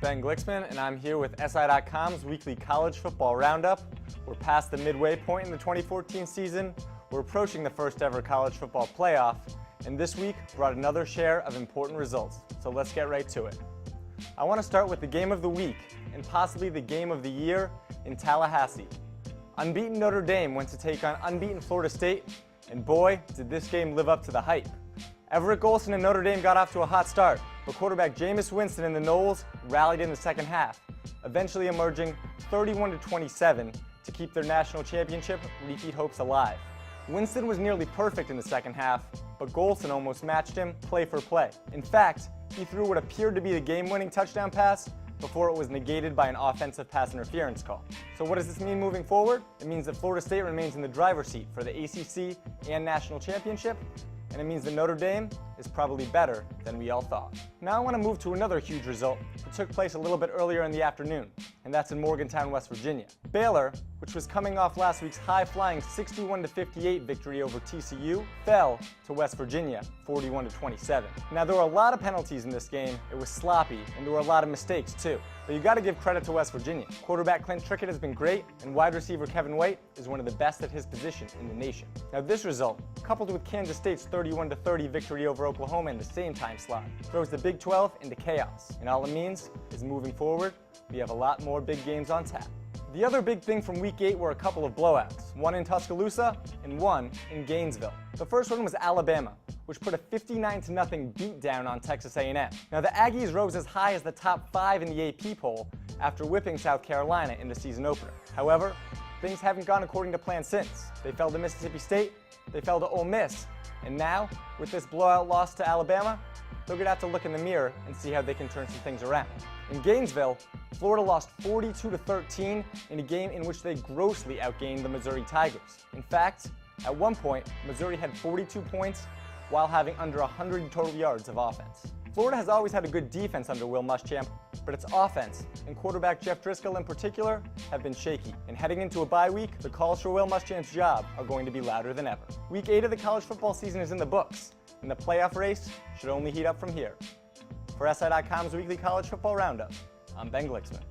Ben Glicksman, and I'm here with SI.com's weekly college football roundup. We're past the midway point in the 2014 season. We're approaching the first ever college football playoff, and this week brought another share of important results. So let's get right to it. I want to start with the game of the week, and possibly the game of the year in Tallahassee. Unbeaten Notre Dame went to take on unbeaten Florida State, and boy, did this game live up to the hype. Everett Golson and Notre Dame got off to a hot start, but quarterback Jameis Winston and the Noles rallied in the second half, eventually emerging 31-27 to keep their national championship repeat hopes alive. Winston was nearly perfect in the second half, but Golson almost matched him play for play. In fact, he threw what appeared to be the game-winning touchdown pass before it was negated by an offensive pass interference call. So what does this mean moving forward? It means that Florida State remains in the driver's seat for the ACC and national championship, and it means that Notre Dame is probably better than we all thought. Now I want to move to another huge result that took place a little bit earlier in the afternoon, and that's in Morgantown, West Virginia. Baylor, which was coming off last week's high-flying 61-58 victory over TCU, fell to West Virginia 41-27. Now there were a lot of penalties in this game, it was sloppy, and there were a lot of mistakes too. But you got to give credit to West Virginia. Quarterback Clint Trickett has been great, and wide receiver Kevin White is one of the best at his position in the nation. Now this result, coupled with Kansas State's 31-30 victory over Oklahoma in the same time slot, throws the Big 12 into chaos. And all it means is moving forward, we have a lot more big games on tap. The other big thing from Week 8 were a couple of blowouts, one in Tuscaloosa and one in Gainesville. The first one was Alabama, which put a 59-0 beatdown on Texas A&M. Now the Aggies rose as high as the top 5 in the AP poll after whipping South Carolina in the season opener. However, things haven't gone according to plan since. They fell to Mississippi State, they fell to Ole Miss, and now, with this blowout loss to Alabama, they're going to have to look in the mirror and see how they can turn some things around. In Gainesville, Florida lost 42-13 in a game in which they grossly outgained the Missouri Tigers. In fact, at one point, Missouri had 42 points while having under 100 total yards of offense. Florida has always had a good defense under Will Muschamp, but its offense, and quarterback Jeff Driscoll in particular, have been shaky. And heading into a bye week, the calls for Will Muschamp's job are going to be louder than ever. Week 8 of the college football season is in the books, and the playoff race should only heat up from here. For SI.com's weekly college football roundup, I'm Ben Glicksman.